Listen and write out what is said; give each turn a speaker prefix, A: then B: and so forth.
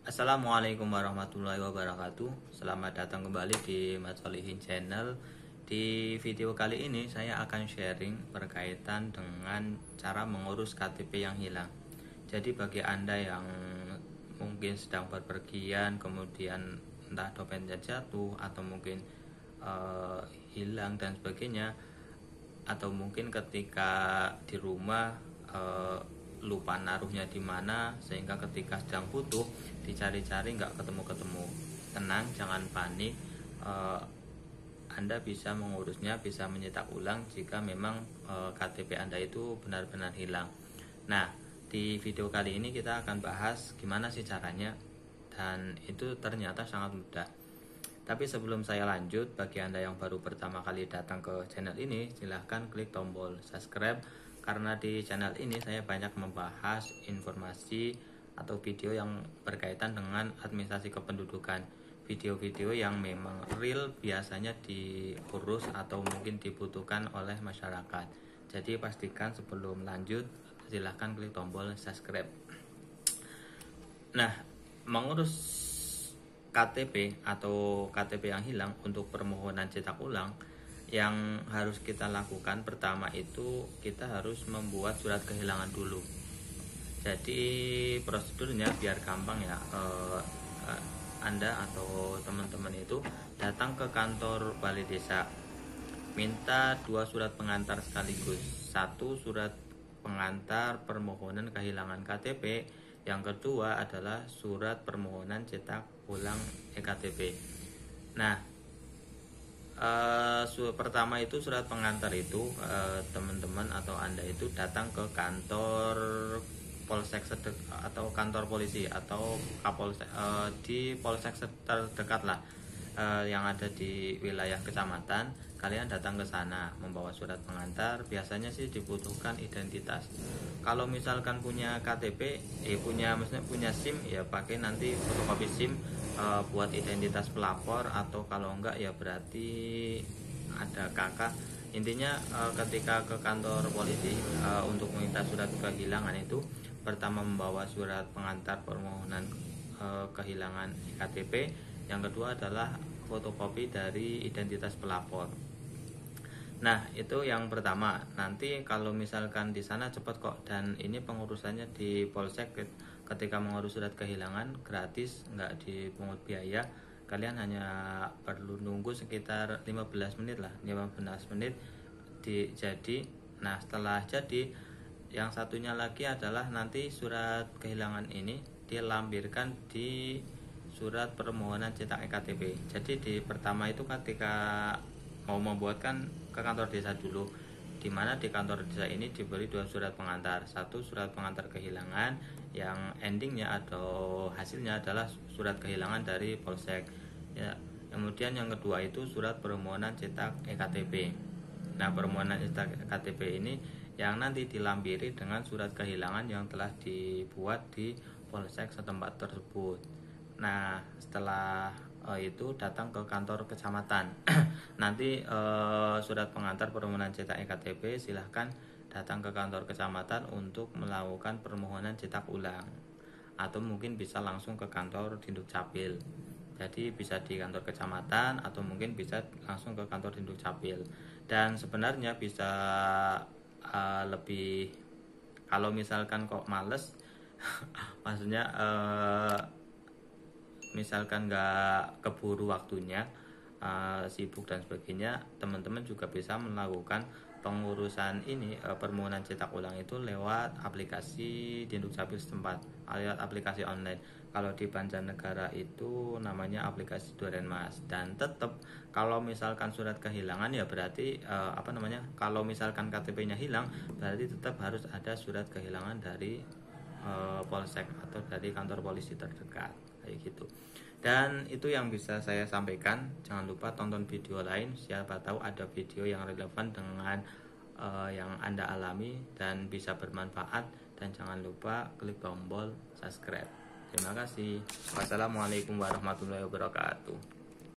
A: Assalamualaikum warahmatullahi wabarakatuh. Selamat datang kembali di Mat Solihin Channel. Di video kali ini saya akan sharing berkaitan dengan cara mengurus KTP yang hilang. Jadi bagi Anda yang mungkin sedang berpergian, kemudian entah dompetnya jatuh atau mungkin hilang dan sebagainya, atau mungkin ketika di rumah lupa naruhnya di mana, sehingga ketika sedang butuh dicari-cari nggak ketemu-ketemu. Tenang, jangan panik. Anda bisa mengurusnya, bisa mencetak ulang jika memang KTP Anda itu benar-benar hilang. Nah, di video kali ini kita akan bahas gimana sih caranya, dan itu ternyata sangat mudah. Tapi sebelum saya lanjut, bagi Anda yang baru pertama kali datang ke channel ini, silahkan klik tombol subscribe, karena di channel ini saya banyak membahas informasi atau video yang berkaitan dengan administrasi kependudukan. Video-video yang memang real biasanya diurus atau mungkin dibutuhkan oleh masyarakat. Jadi pastikan sebelum lanjut, silahkan klik tombol subscribe. Nah, mengurus KTP atau KTP yang hilang untuk permohonan cetak ulang, yang harus kita lakukan pertama itu kita harus membuat surat kehilangan dulu. Jadi prosedurnya biar gampang ya, Anda atau teman-teman itu datang ke kantor balai desa, minta 2 surat pengantar sekaligus. 1 surat pengantar permohonan kehilangan KTP, yang kedua adalah surat permohonan cetak ulang eKTP. Nah, pertama itu surat pengantar itu, teman-teman atau Anda itu datang ke kantor polsek atau kantor polisi atau kapolsek, di polsek terdekat lah, yang ada di wilayah kecamatan. Kalian datang ke sana membawa surat pengantar. Biasanya sih dibutuhkan identitas. Kalau misalkan punya KTP, maksudnya punya SIM, ya pakai nanti fotokopi SIM buat identitas pelapor, atau kalau enggak ya berarti ada kakak. Intinya ketika ke kantor polisi untuk meminta surat kehilangan itu, pertama membawa surat pengantar permohonan kehilangan KTP, yang kedua adalah fotokopi dari identitas pelapor. Nah, itu yang pertama. Nanti kalau misalkan di sana cepat kok, dan ini pengurusannya di polsek. Ketika mengurus surat kehilangan gratis, nggak dipungut biaya. Kalian hanya perlu nunggu sekitar 15 menit lah, 15 menit jadi. Nah, setelah jadi, yang satunya lagi adalah nanti surat kehilangan ini dilampirkan di surat permohonan cetak eKTP. Jadi di pertama itu ketika mau membuatkan ke kantor desa dulu, dimana di kantor desa ini diberi 2 surat pengantar. 1 surat pengantar kehilangan yang endingnya atau hasilnya adalah surat kehilangan dari polsek ya. Kemudian yang kedua itu surat permohonan cetak eKTP. Nah, permohonan cetak eKTP ini yang nanti dilampiri dengan surat kehilangan yang telah dibuat di polsek setempat tersebut. Nah, setelah itu datang ke kantor kecamatan. Nanti surat pengantar permohonan cetak eKTP, silahkan datang ke kantor kecamatan untuk melakukan permohonan cetak ulang, atau mungkin bisa langsung ke kantor Dinduk Capil. Jadi bisa di kantor kecamatan atau mungkin bisa langsung ke kantor Dinduk Capil. Dan sebenarnya bisa lebih, kalau misalkan kok males maksudnya misalkan nggak keburu waktunya, sibuk dan sebagainya, teman-teman juga bisa melakukan pengurusan ini, permohonan cetak ulang itu lewat aplikasi Dinduk Capil setempat, lewat aplikasi online. Kalau di Banjarnegara itu namanya aplikasi Durenmas. Dan tetap kalau misalkan surat kehilangan ya berarti kalau misalkan KTP-nya hilang, berarti tetap harus ada surat kehilangan dari polsek atau dari kantor polisi terdekat, kayak gitu. Dan itu yang bisa saya sampaikan. Jangan lupa tonton video lain, siapa tahu ada video yang relevan dengan yang Anda alami dan bisa bermanfaat. Dan jangan lupa klik tombol subscribe. Terima kasih. Wassalamualaikum warahmatullahi wabarakatuh.